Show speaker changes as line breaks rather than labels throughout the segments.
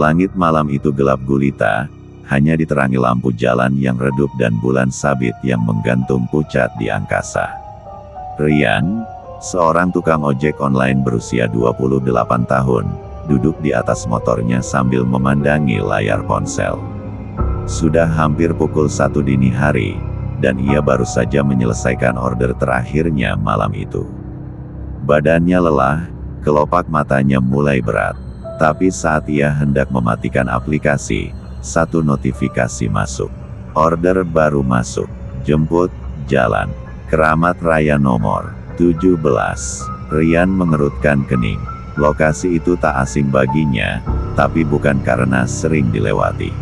Langit malam itu gelap gulita, hanya diterangi lampu jalan yang redup dan bulan sabit yang menggantung pucat di angkasa. Rian, seorang tukang ojek online berusia 28 tahun, duduk di atas motornya sambil memandangi layar ponsel. Sudah hampir pukul 1 dini hari, dan ia baru saja menyelesaikan order terakhirnya malam itu. Badannya lelah, kelopak matanya mulai berat. Tapi saat ia hendak mematikan aplikasi, satu notifikasi masuk. Order baru masuk. Jemput, jalan. Keramat Raya nomor 17. Rian mengerutkan kening. Lokasi itu tak asing baginya, tapi bukan karena sering dilewati.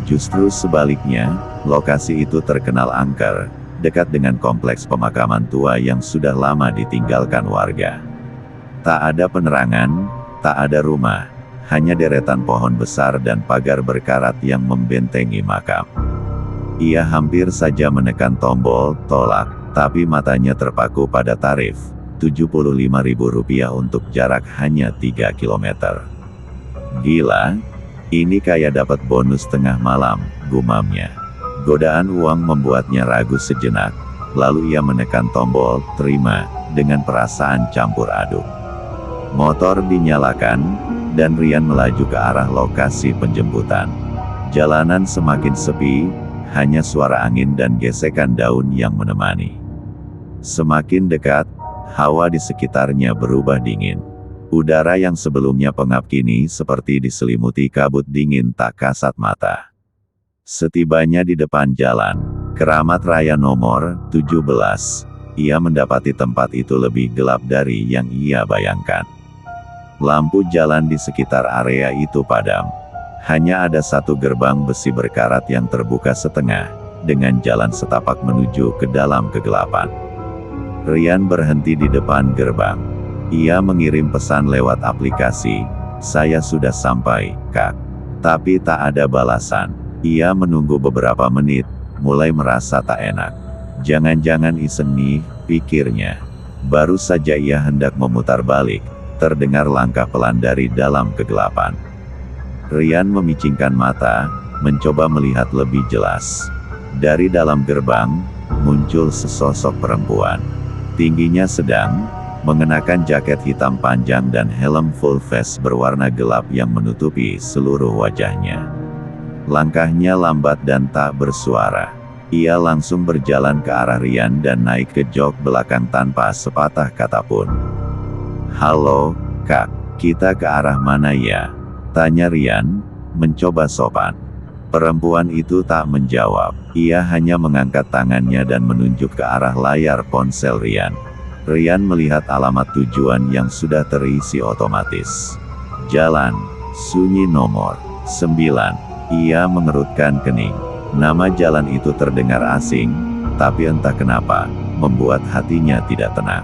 Justru sebaliknya, lokasi itu terkenal angker, dekat dengan kompleks pemakaman tua yang sudah lama ditinggalkan warga. Tak ada penerangan, tak ada rumah. Hanya deretan pohon besar dan pagar berkarat yang membentengi makam. Ia hampir saja menekan tombol tolak, tapi matanya terpaku pada tarif Rp75.000 untuk jarak hanya 3 km. Gila, ini kayak dapat bonus tengah malam, gumamnya. Godaan uang membuatnya ragu sejenak, lalu ia menekan tombol terima dengan perasaan campur aduk. Motor dinyalakan, dan Rian melaju ke arah lokasi penjemputan. Jalanan semakin sepi, hanya suara angin dan gesekan daun yang menemani. Semakin dekat, hawa di sekitarnya berubah dingin. Udara yang sebelumnya pengap kini seperti diselimuti kabut dingin tak kasat mata. Setibanya di depan jalan, Keramat Raya nomor 17, ia mendapati tempat itu lebih gelap dari yang ia bayangkan. Lampu jalan di sekitar area itu padam. Hanya ada satu gerbang besi berkarat yang terbuka setengah, dengan jalan setapak menuju ke dalam kegelapan. Rian berhenti di depan gerbang. Ia mengirim pesan lewat aplikasi, "Saya sudah sampai, Kak." Tapi tak ada balasan. Ia menunggu beberapa menit, mulai merasa tak enak. Jangan-jangan iseng nih, pikirnya. Baru saja ia hendak memutar balik, terdengar langkah pelan dari dalam kegelapan. Rian memicingkan mata, mencoba melihat lebih jelas. Dari dalam gerbang, muncul sesosok perempuan. Tingginya sedang, mengenakan jaket hitam panjang dan helm full face berwarna gelap yang menutupi seluruh wajahnya. Langkahnya lambat dan tak bersuara. Ia langsung berjalan ke arah Rian dan naik ke jok belakang tanpa sepatah kata pun. "Halo, Kak, kita ke arah mana ya?" tanya Rian, mencoba sopan. Perempuan itu tak menjawab, ia hanya mengangkat tangannya dan menunjuk ke arah layar ponsel Rian. Rian melihat alamat tujuan yang sudah terisi otomatis. Jalan Sunyi nomor 9. Ia mengerutkan kening. Nama jalan itu terdengar asing, tapi entah kenapa, membuat hatinya tidak tenang.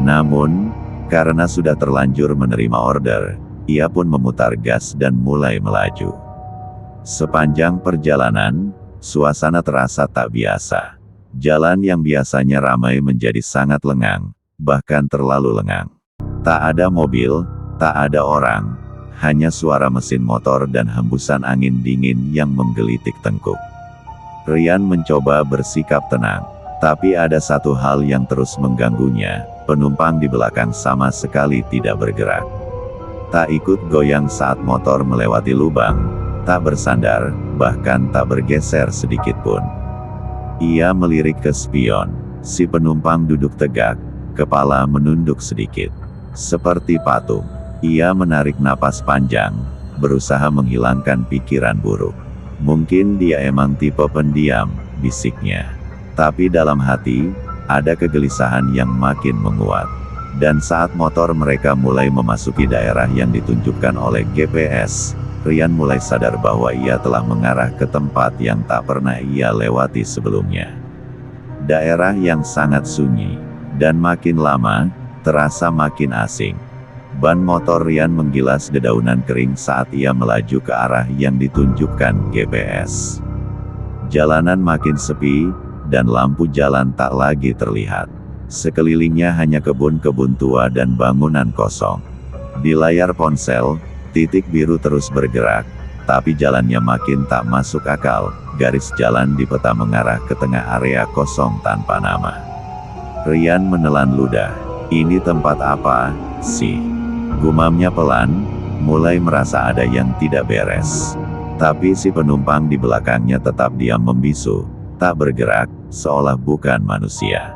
Namun, karena sudah terlanjur menerima order, ia pun memutar gas dan mulai melaju. Sepanjang perjalanan, suasana terasa tak biasa. Jalan yang biasanya ramai menjadi sangat lengang, bahkan terlalu lengang. Tak ada mobil, tak ada orang, hanya suara mesin motor dan hembusan angin dingin yang menggelitik tengkuk. Rian mencoba bersikap tenang, tapi ada satu hal yang terus mengganggunya. Penumpang di belakang sama sekali tidak bergerak. Tak ikut goyang saat motor melewati lubang, tak bersandar, bahkan tak bergeser sedikit pun. Ia melirik ke spion. Si penumpang duduk tegak, kepala menunduk sedikit. Seperti patung. Ia menarik napas panjang, berusaha menghilangkan pikiran buruk. Mungkin dia emang tipe pendiam, bisiknya. Tapi dalam hati, ada kegelisahan yang makin menguat. Dan saat motor mereka mulai memasuki daerah yang ditunjukkan oleh GPS, Rian mulai sadar bahwa ia telah mengarah ke tempat yang tak pernah ia lewati sebelumnya. Daerah yang sangat sunyi, dan makin lama, terasa makin asing. Ban motor Rian menggilas dedaunan kering saat ia melaju ke arah yang ditunjukkan GPS. Jalanan makin sepi, dan lampu jalan tak lagi terlihat. Sekelilingnya hanya kebun-kebun tua dan bangunan kosong. Di layar ponsel, Titik biru terus bergerak, tapi jalannya makin tak masuk akal. Garis jalan di peta mengarah ke tengah area kosong tanpa nama. Rian menelan ludah. Ini tempat apa sih? Gumamnya pelan, mulai merasa ada yang tidak beres. Tapi si penumpang di belakangnya tetap diam membisu, tak bergerak, seolah bukan manusia.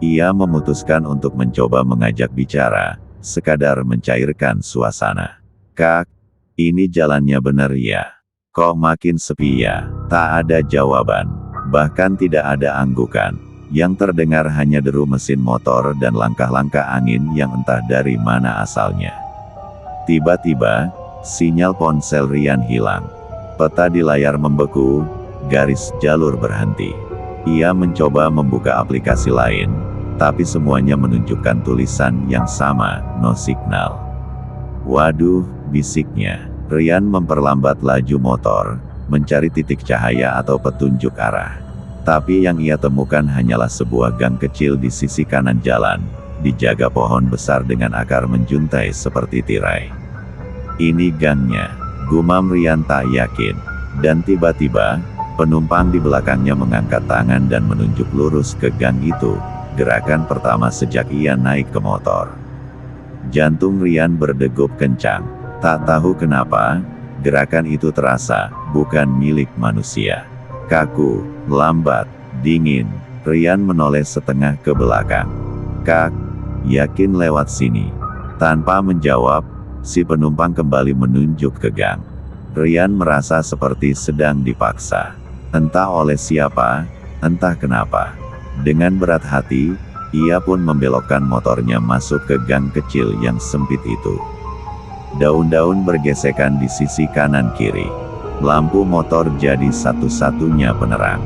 Ia memutuskan untuk mencoba mengajak bicara, sekadar mencairkan suasana. Kak, ini jalannya bener ya? Kok makin sepi ya? Tak ada jawaban. Bahkan tidak ada anggukan. Yang terdengar hanya deru mesin motor dan langkah-langkah angin yang entah dari mana asalnya. Tiba-tiba, sinyal ponsel Rian hilang. Peta di layar membeku, garis jalur berhenti. Ia mencoba membuka aplikasi lain, tapi semuanya menunjukkan tulisan yang sama, no signal. Waduh, bisiknya. Rian memperlambat laju motor, mencari titik cahaya atau petunjuk arah. Tapi yang ia temukan hanyalah sebuah gang kecil di sisi kanan jalan, dijaga pohon besar dengan akar menjuntai seperti tirai. Ini gangnya, gumam Rian tak yakin. Dan tiba-tiba, penumpang di belakangnya mengangkat tangan dan menunjuk lurus ke gang itu, gerakan pertama sejak ia naik ke motor. Jantung Rian berdegup kencang. Tak tahu kenapa, gerakan itu terasa bukan milik manusia. Kaku, lambat, dingin. Rian menoleh setengah ke belakang. Kak, yakin lewat sini? Tanpa menjawab, si penumpang kembali menunjuk ke gang. Rian merasa seperti sedang dipaksa. Entah oleh siapa, entah kenapa. Dengan berat hati, ia pun membelokkan motornya masuk ke gang kecil yang sempit itu. Daun-daun bergesekan di sisi kanan kiri. Lampu motor jadi satu-satunya penerang.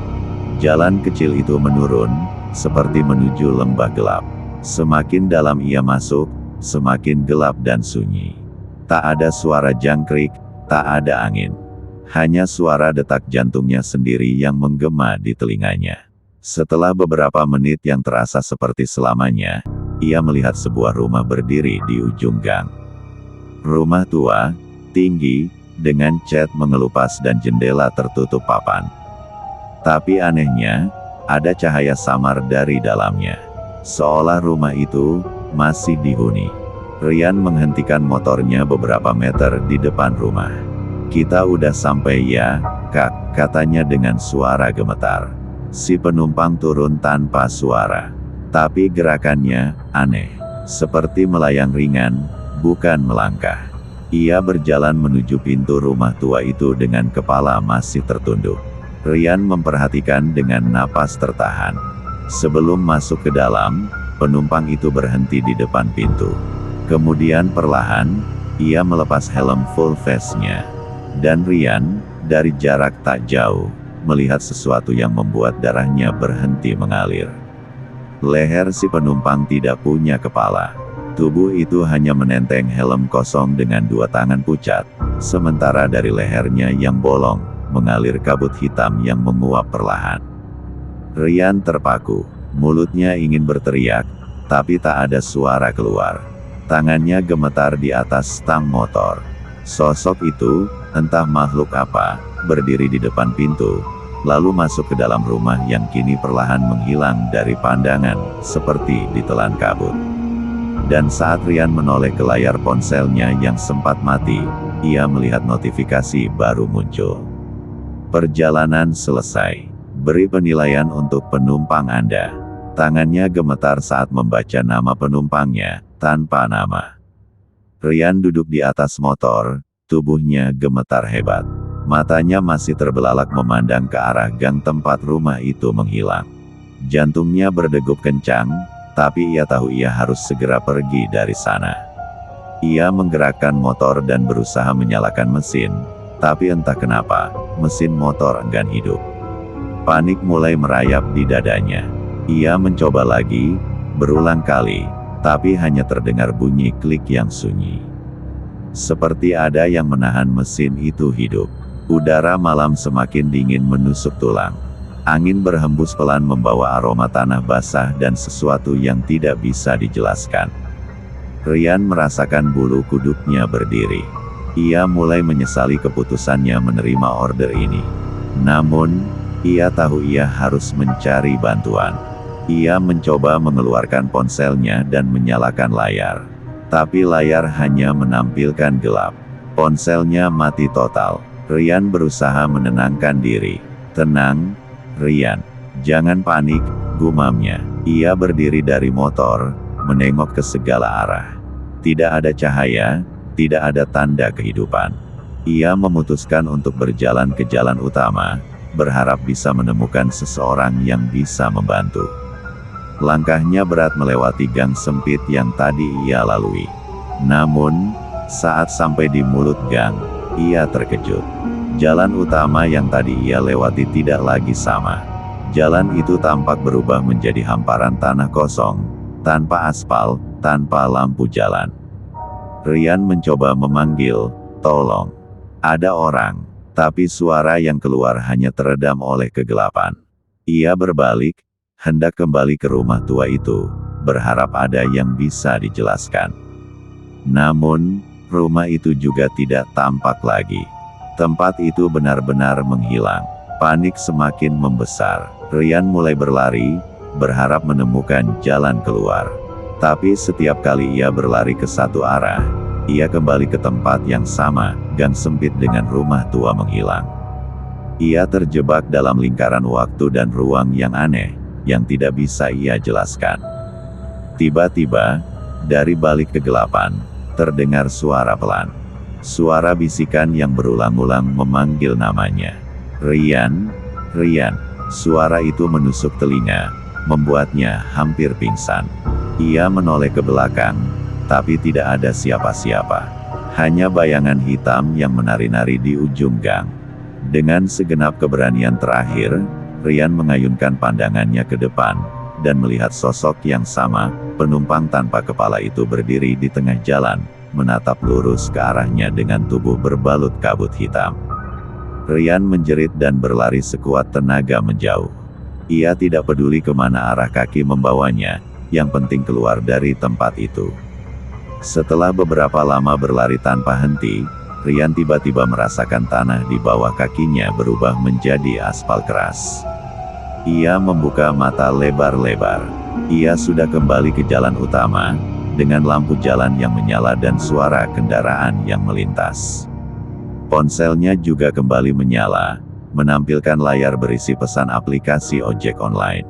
Jalan kecil itu menurun, seperti menuju lembah gelap. Semakin dalam ia masuk, semakin gelap dan sunyi. Tak ada suara jangkrik, tak ada angin. Hanya suara detak jantungnya sendiri yang menggema di telinganya. Setelah beberapa menit yang terasa seperti selamanya, ia melihat sebuah rumah berdiri di ujung gang. Rumah tua, tinggi, dengan cat mengelupas dan jendela tertutup papan. Tapi anehnya, ada cahaya samar dari dalamnya. Seolah rumah itu masih dihuni. Rian menghentikan motornya beberapa meter di depan rumah. Kita udah sampai ya, Kak, katanya dengan suara gemetar. Si penumpang turun tanpa suara. Tapi gerakannya aneh. Seperti melayang ringan, bukan melangkah. Ia berjalan menuju pintu rumah tua itu dengan kepala masih tertunduk. Rian memperhatikan dengan napas tertahan. Sebelum masuk ke dalam, penumpang itu berhenti di depan pintu. Kemudian perlahan, ia melepas helm full face-nya. Dan Rian, dari jarak tak jauh, melihat sesuatu yang membuat darahnya berhenti mengalir. Leher si penumpang tidak punya kepala. Tubuh itu hanya menenteng helm kosong dengan dua tangan pucat, sementara dari lehernya yang bolong, mengalir kabut hitam yang menguap perlahan. Rian terpaku, mulutnya ingin berteriak, tapi tak ada suara keluar. Tangannya gemetar di atas stang motor. Sosok itu, entah makhluk apa, berdiri di depan pintu, lalu masuk ke dalam rumah yang kini perlahan menghilang dari pandangan, seperti ditelan kabut. Dan saat Rian menoleh ke layar ponselnya yang sempat mati, ia melihat notifikasi baru muncul. Perjalanan selesai. Beri penilaian untuk penumpang Anda. Tangannya gemetar saat membaca nama penumpangnya, tanpa nama. Rian duduk di atas motor, tubuhnya gemetar hebat. Matanya masih terbelalak memandang ke arah gang tempat rumah itu menghilang. Jantungnya berdegup kencang, tapi ia tahu ia harus segera pergi dari sana. Ia menggerakkan motor dan berusaha menyalakan mesin, tapi entah kenapa, mesin motor enggan hidup. Panik mulai merayap di dadanya. Ia mencoba lagi, berulang kali, tapi hanya terdengar bunyi klik yang sunyi. Seperti ada yang menahan mesin itu hidup. Udara malam semakin dingin menusuk tulang. Angin berhembus pelan membawa aroma tanah basah dan sesuatu yang tidak bisa dijelaskan. Rian merasakan bulu kuduknya berdiri. Ia mulai menyesali keputusannya menerima order ini. Namun, ia tahu ia harus mencari bantuan. Ia mencoba mengeluarkan ponselnya dan menyalakan layar. Tapi layar hanya menampilkan gelap. Ponselnya mati total. Ryan berusaha menenangkan diri. "Tenang, Ryan. Jangan panik," gumamnya. Ia berdiri dari motor, menengok ke segala arah. Tidak ada cahaya, tidak ada tanda kehidupan. Ia memutuskan untuk berjalan ke jalan utama, berharap bisa menemukan seseorang yang bisa membantu. Langkahnya berat melewati gang sempit yang tadi ia lalui. Namun, saat sampai di mulut gang, ia terkejut. Jalan utama yang tadi ia lewati tidak lagi sama. Jalan itu tampak berubah menjadi hamparan tanah kosong, tanpa aspal, tanpa lampu jalan. Ryan mencoba memanggil, "Tolong. Ada orang." Tapi suara yang keluar hanya teredam oleh kegelapan. Ia berbalik, hendak kembali ke rumah tua itu, berharap ada yang bisa dijelaskan. Namun, rumah itu juga tidak tampak lagi. Tempat itu benar-benar menghilang. Panik semakin membesar. Ryan mulai berlari, berharap menemukan jalan keluar. Tapi setiap kali ia berlari ke satu arah, ia kembali ke tempat yang sama, gang sempit dengan rumah tua menghilang. Ia terjebak dalam lingkaran waktu dan ruang yang aneh, yang tidak bisa ia jelaskan. Tiba-tiba, dari balik kegelapan, terdengar suara pelan. Suara bisikan yang berulang-ulang memanggil namanya. "Ryan, Ryan." Suara itu menusuk telinga, membuatnya hampir pingsan. Ia menoleh ke belakang, tapi tidak ada siapa-siapa. Hanya bayangan hitam yang menari-nari di ujung gang. Dengan segenap keberanian terakhir, Ryan mengayunkan pandangannya ke depan, dan melihat sosok yang sama, penumpang tanpa kepala itu berdiri di tengah jalan, menatap lurus ke arahnya dengan tubuh berbalut kabut hitam. Ryan menjerit dan berlari sekuat tenaga menjauh. Ia tidak peduli kemana arah kaki membawanya, yang penting keluar dari tempat itu. Setelah beberapa lama berlari tanpa henti, Ryan tiba-tiba merasakan tanah di bawah kakinya berubah menjadi aspal keras. Ia membuka mata lebar-lebar. Ia sudah kembali ke jalan utama, dengan lampu jalan yang menyala dan suara kendaraan yang melintas. Ponselnya juga kembali menyala, menampilkan layar berisi pesan aplikasi ojek online.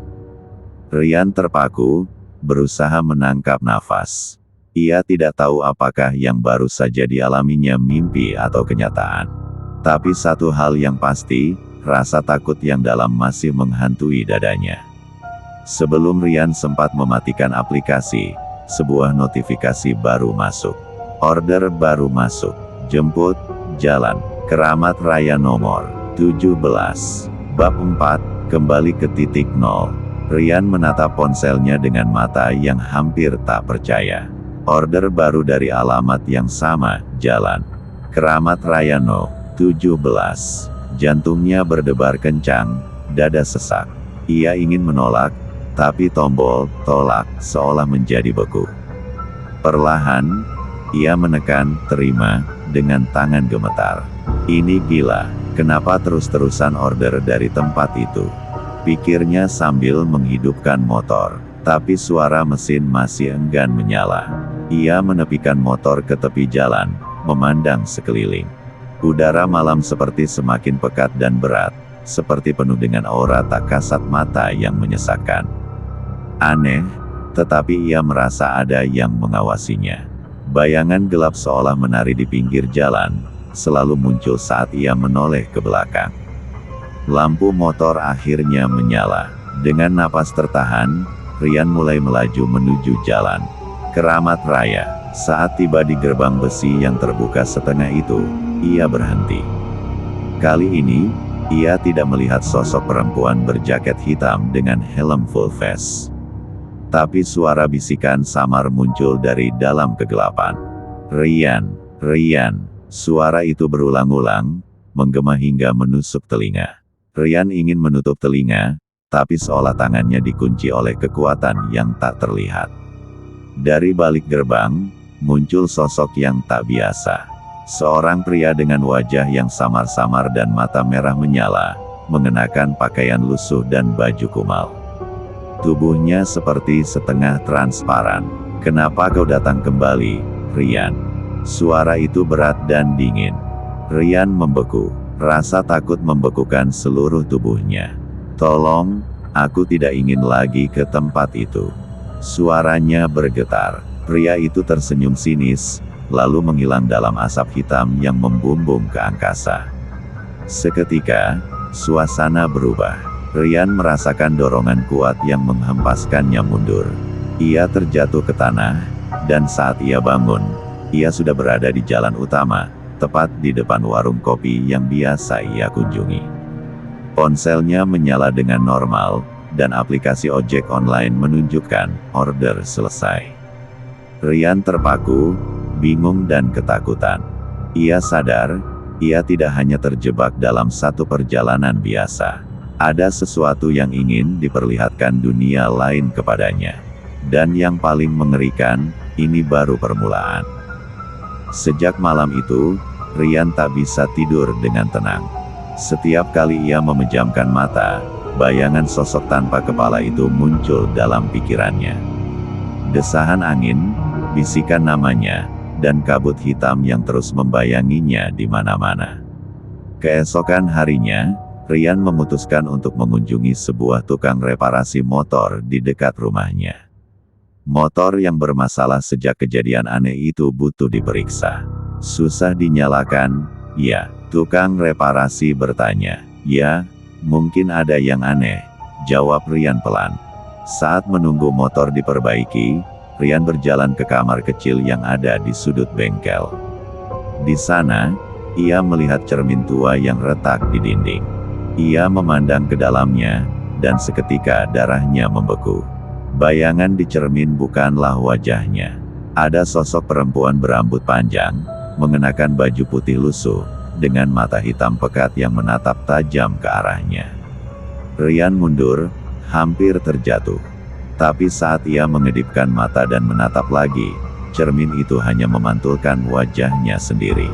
Ryan terpaku, berusaha menangkap nafas. Ia tidak tahu apakah yang baru saja dialaminya mimpi atau kenyataan. Tapi satu hal yang pasti, rasa takut yang dalam masih menghantui dadanya. Sebelum Ryan sempat mematikan aplikasi, sebuah notifikasi baru masuk. Order baru masuk. Jemput, jalan, Keramat Raya nomor 17. Bab 4, kembali ke titik nol. Ryan menatap ponselnya dengan mata yang hampir tak percaya. Order baru dari alamat yang sama, jalan Keramat Raya No. 17. Jantungnya berdebar kencang, dada sesak. Ia ingin menolak, tapi tombol tolak seolah menjadi beku. Perlahan, ia menekan terima dengan tangan gemetar. Ini gila, kenapa terus-terusan order dari tempat itu? Pikirnya sambil menghidupkan motor, tapi suara mesin masih enggan menyala. Ia menepikan motor ke tepi jalan, memandang sekeliling. Udara malam seperti semakin pekat dan berat, seperti penuh dengan aura tak kasat mata yang menyesakkan. Aneh, tetapi ia merasa ada yang mengawasinya. Bayangan gelap seolah menari di pinggir jalan, selalu muncul saat ia menoleh ke belakang. Lampu motor akhirnya menyala. Dengan napas tertahan, Ryan mulai melaju menuju jalan Keramat Raya. Saat tiba di gerbang besi yang terbuka setengah itu, ia berhenti. Kali ini, ia tidak melihat sosok perempuan berjaket hitam dengan helm full face. Tapi suara bisikan samar muncul dari dalam kegelapan. "Ryan, Ryan." Suara itu berulang-ulang, menggema hingga menusuk telinga. Ryan ingin menutup telinga, tapi seolah tangannya dikunci oleh kekuatan yang tak terlihat. Dari balik gerbang, muncul sosok yang tak biasa. Seorang pria dengan wajah yang samar-samar dan mata merah menyala, mengenakan pakaian lusuh dan baju kumal. Tubuhnya seperti setengah transparan. "Kenapa kau datang kembali, Ryan?" Suara itu berat dan dingin. Ryan membeku. Rasa takut membekukan seluruh tubuhnya. "Tolong, aku tidak ingin lagi ke tempat itu." Suaranya bergetar. Pria itu tersenyum sinis, lalu menghilang dalam asap hitam yang membumbung ke angkasa. Seketika, suasana berubah. Ryan merasakan dorongan kuat yang menghempaskannya mundur. Ia terjatuh ke tanah, dan saat ia bangun, ia sudah berada di jalan utama, tepat di depan warung kopi yang biasa ia kunjungi. Ponselnya menyala dengan normal, dan aplikasi ojek online menunjukkan order selesai. Ryan terpaku, bingung dan ketakutan. Ia sadar, ia tidak hanya terjebak dalam satu perjalanan biasa. Ada sesuatu yang ingin diperlihatkan dunia lain kepadanya. Dan yang paling mengerikan, ini baru permulaan. Sejak malam itu, Ryan tak bisa tidur dengan tenang. Setiap kali ia memejamkan mata, bayangan sosok tanpa kepala itu muncul dalam pikirannya. Desahan angin, bisikan namanya, dan kabut hitam yang terus membayanginya di mana-mana. Keesokan harinya, Ryan memutuskan untuk mengunjungi sebuah tukang reparasi motor di dekat rumahnya. Motor yang bermasalah sejak kejadian aneh itu butuh diperiksa. "Susah dinyalakan, ya?" Tukang reparasi bertanya. "Ya, mungkin ada yang aneh," jawab Ryan pelan. Saat menunggu motor diperbaiki, Ryan berjalan ke kamar kecil yang ada di sudut bengkel. Di sana, ia melihat cermin tua yang retak di dinding. Ia memandang ke dalamnya, dan seketika darahnya membeku. Bayangan di cermin bukanlah wajahnya. Ada sosok perempuan berambut panjang, mengenakan baju putih lusuh, dengan mata hitam pekat yang menatap tajam ke arahnya. Ryan mundur, hampir terjatuh. Tapi saat ia mengedipkan mata dan menatap lagi, cermin itu hanya memantulkan wajahnya sendiri.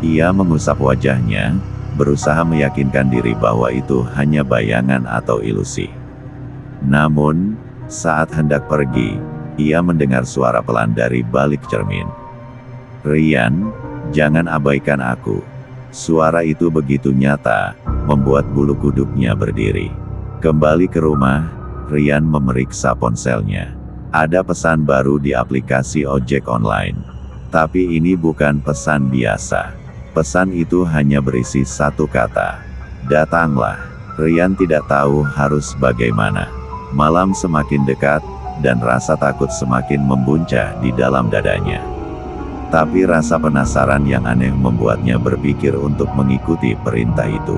Ia mengusap wajahnya, berusaha meyakinkan diri bahwa itu hanya bayangan atau ilusi. Namun, saat hendak pergi, ia mendengar suara pelan dari balik cermin. "Ryan, jangan abaikan aku." Suara itu begitu nyata, membuat bulu kuduknya berdiri. Kembali ke rumah, Ryan memeriksa ponselnya. Ada pesan baru di aplikasi ojek online. Tapi ini bukan pesan biasa. Pesan itu hanya berisi satu kata. "Datanglah." Ryan tidak tahu harus bagaimana. Malam semakin dekat, dan rasa takut semakin membuncah di dalam dadanya. Tapi rasa penasaran yang aneh membuatnya berpikir untuk mengikuti perintah itu.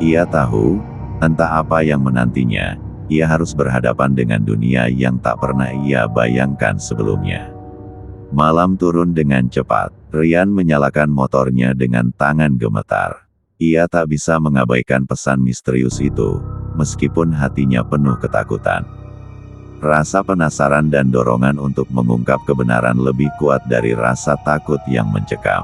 Ia tahu, entah apa yang menantinya, ia harus berhadapan dengan dunia yang tak pernah ia bayangkan sebelumnya. Malam turun dengan cepat. Ryan menyalakan motornya dengan tangan gemetar. Ia tak bisa mengabaikan pesan misterius itu, meskipun hatinya penuh ketakutan. Rasa penasaran dan dorongan untuk mengungkap kebenaran lebih kuat dari rasa takut yang mencekam.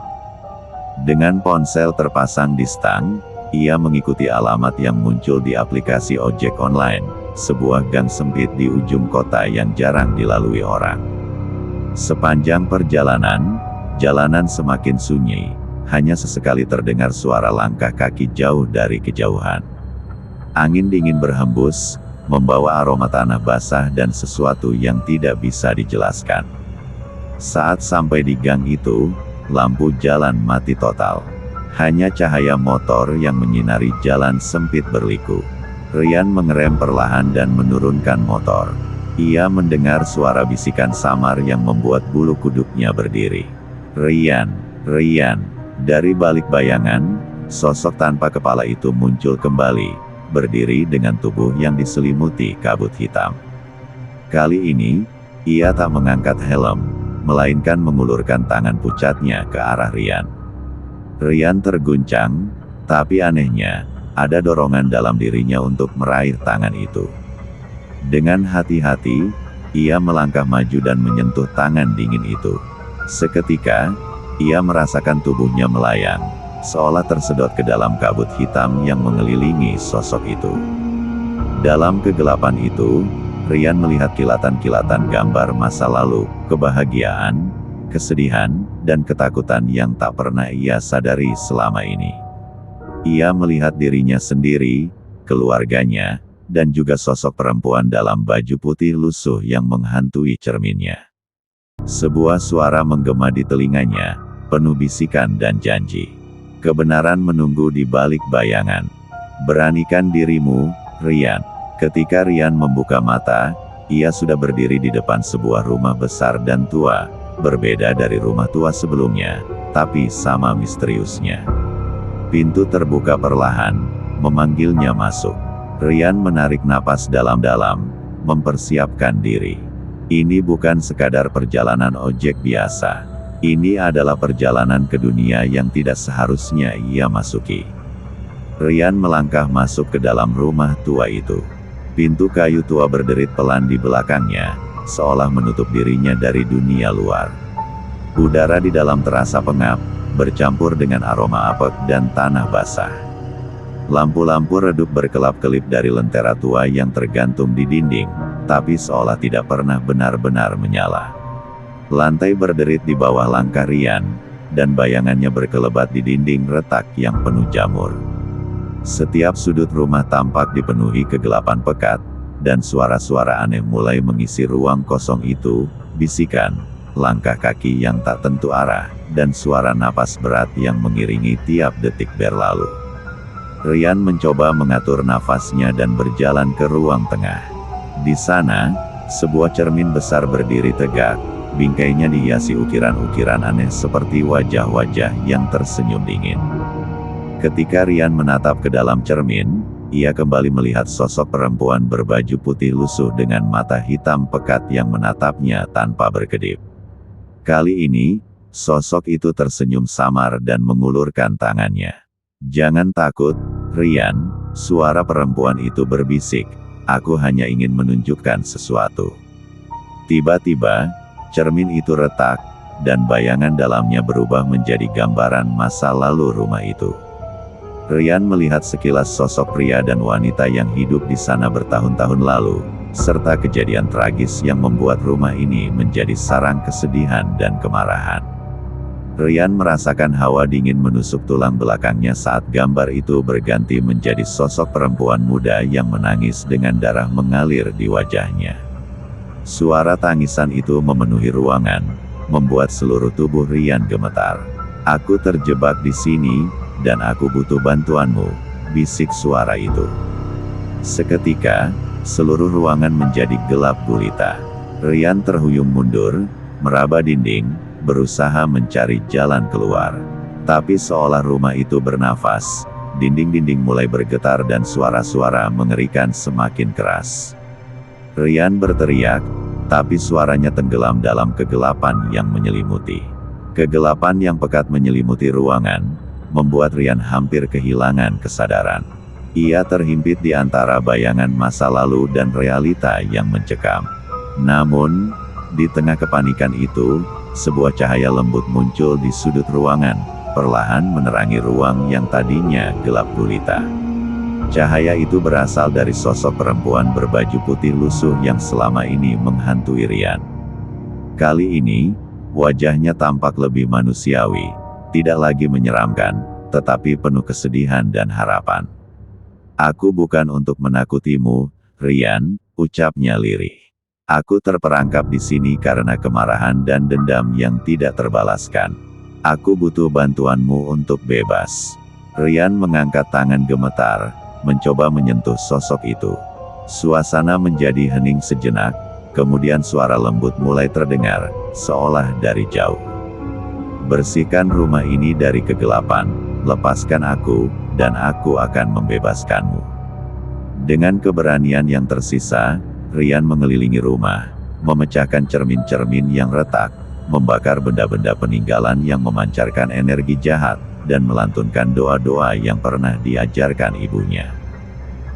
Dengan ponsel terpasang di stang, ia mengikuti alamat yang muncul di aplikasi ojek online, sebuah gang sempit di ujung kota yang jarang dilalui orang. Sepanjang perjalanan, jalanan semakin sunyi, hanya sesekali terdengar suara langkah kaki jauh dari kejauhan. Angin dingin berhembus, membawa aroma tanah basah dan sesuatu yang tidak bisa dijelaskan. Saat sampai di gang itu, lampu jalan mati total. Hanya cahaya motor yang menyinari jalan sempit berliku. Ryan mengerem perlahan dan menurunkan motor. Ia mendengar suara bisikan samar yang membuat bulu kuduknya berdiri. "Ryan, Ryan." Dari balik bayangan, sosok tanpa kepala itu muncul kembali, berdiri dengan tubuh yang diselimuti kabut hitam. Kali ini, ia tak mengangkat helm, melainkan mengulurkan tangan pucatnya ke arah Ryan. Ryan terguncang, tapi anehnya, ada dorongan dalam dirinya untuk meraih tangan itu. Dengan hati-hati, ia melangkah maju dan menyentuh tangan dingin itu. Seketika, Ia merasakan tubuhnya melayang, seolah tersedot ke dalam kabut hitam yang mengelilingi sosok itu. Dalam kegelapan itu, Rian melihat kilatan-kilatan gambar masa lalu, kebahagiaan, kesedihan, dan ketakutan yang tak pernah ia sadari selama ini. Ia melihat dirinya sendiri, keluarganya, dan juga sosok perempuan dalam baju putih lusuh yang menghantui cerminnya. Sebuah suara menggema di telinganya, penuh bisikan dan janji. Kebenaran menunggu di balik bayangan. Beranikan dirimu, Rian. Ketika Rian membuka mata, ia sudah berdiri di depan sebuah rumah besar dan tua, berbeda dari rumah tua sebelumnya, tapi sama misteriusnya. Pintu terbuka perlahan, memanggilnya masuk. Rian menarik napas dalam-dalam, mempersiapkan diri. Ini bukan sekadar perjalanan ojek biasa. Ini adalah perjalanan ke dunia yang tidak seharusnya ia masuki. Rian melangkah masuk ke dalam rumah tua itu. Pintu kayu tua berderit pelan di belakangnya, seolah menutup dirinya dari dunia luar. Udara di dalam terasa pengap, bercampur dengan aroma apek dan tanah basah. Lampu-lampu redup berkelap-kelip dari lentera tua yang tergantung di dinding, tapi seolah tidak pernah benar-benar menyala. Lantai berderit di bawah langkah Rian, dan bayangannya berkelebat di dinding retak yang penuh jamur. Setiap sudut rumah tampak dipenuhi kegelapan pekat, dan suara-suara aneh mulai mengisi ruang kosong itu, bisikan, langkah kaki yang tak tentu arah, dan suara napas berat yang mengiringi tiap detik berlalu. Rian mencoba mengatur nafasnya dan berjalan ke ruang tengah. Di sana, sebuah cermin besar berdiri tegak, bingkainya dihiasi ukiran-ukiran aneh seperti wajah-wajah yang tersenyum dingin. Ketika Rian menatap ke dalam cermin, ia kembali melihat sosok perempuan berbaju putih lusuh dengan mata hitam pekat yang menatapnya tanpa berkedip. Kali ini, sosok itu tersenyum samar dan mengulurkan tangannya. "Jangan takut, Rian," suara perempuan itu berbisik, "aku hanya ingin menunjukkan sesuatu." Tiba-tiba, cermin itu retak, dan bayangan dalamnya berubah menjadi gambaran masa lalu rumah itu. Rian melihat sekilas sosok pria dan wanita yang hidup di sana bertahun-tahun lalu, serta kejadian tragis yang membuat rumah ini menjadi sarang kesedihan dan kemarahan. Rian merasakan hawa dingin menusuk tulang belakangnya saat gambar itu berganti menjadi sosok perempuan muda yang menangis dengan darah mengalir di wajahnya. Suara tangisan itu memenuhi ruangan, membuat seluruh tubuh Rian gemetar. "Aku terjebak di sini, dan aku butuh bantuanmu," bisik suara itu. Seketika, seluruh ruangan menjadi gelap gulita. Rian terhuyung mundur, meraba dinding, berusaha mencari jalan keluar. Tapi seolah rumah itu bernafas, dinding-dinding mulai bergetar dan suara-suara mengerikan semakin keras. Rian berteriak, tapi suaranya tenggelam dalam kegelapan yang menyelimuti. Kegelapan yang pekat menyelimuti ruangan, membuat Rian hampir kehilangan kesadaran. Ia terhimpit di antara bayangan masa lalu dan realita yang mencekam. Namun, di tengah kepanikan itu, sebuah cahaya lembut muncul di sudut ruangan, perlahan menerangi ruang yang tadinya gelap gulita. Cahaya itu berasal dari sosok perempuan berbaju putih lusuh yang selama ini menghantui Rian. Kali ini, wajahnya tampak lebih manusiawi, tidak lagi menyeramkan, tetapi penuh kesedihan dan harapan. "Aku bukan untuk menakutimu, Rian," ucapnya lirih. "Aku terperangkap di sini karena kemarahan dan dendam yang tidak terbalaskan. Aku butuh bantuanmu untuk bebas." Rian mengangkat tangan gemetar, mencoba menyentuh sosok itu. Suasana menjadi hening sejenak, kemudian suara lembut mulai terdengar, seolah dari jauh. "Bersihkan rumah ini dari kegelapan, lepaskan aku, dan aku akan membebaskanmu." Dengan keberanian yang tersisa, Rian mengelilingi rumah, memecahkan cermin-cermin yang retak, membakar benda-benda peninggalan yang memancarkan energi jahat, dan melantunkan doa-doa yang pernah diajarkan ibunya.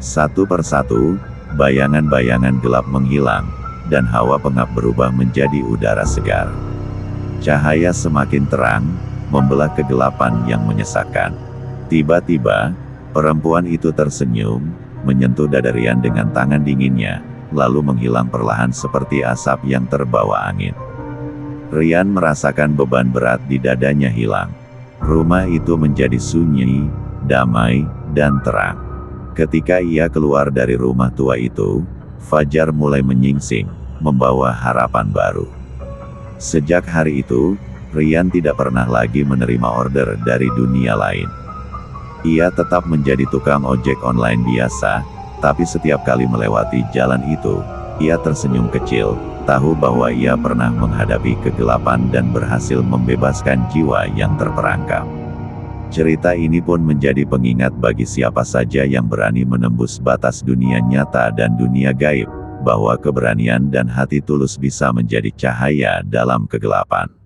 Satu persatu, bayangan-bayangan gelap menghilang, dan hawa pengap berubah menjadi udara segar. Cahaya semakin terang, membelah kegelapan yang menyesakkan. Tiba-tiba, perempuan itu tersenyum, menyentuh dada Ryan dengan tangan dinginnya, lalu menghilang perlahan seperti asap yang terbawa angin. Ryan merasakan beban berat di dadanya hilang. Rumah itu menjadi sunyi, damai, dan terang. Ketika ia keluar dari rumah tua itu, fajar mulai menyingsing, membawa harapan baru. Sejak hari itu, Ryan tidak pernah lagi menerima order dari dunia lain. Ia tetap menjadi tukang ojek online biasa, tapi setiap kali melewati jalan itu, ia tersenyum kecil, tahu bahwa ia pernah menghadapi kegelapan dan berhasil membebaskan jiwa yang terperangkap. Cerita ini pun menjadi pengingat bagi siapa saja yang berani menembus batas dunia nyata dan dunia gaib, bahwa keberanian dan hati tulus bisa menjadi cahaya dalam kegelapan.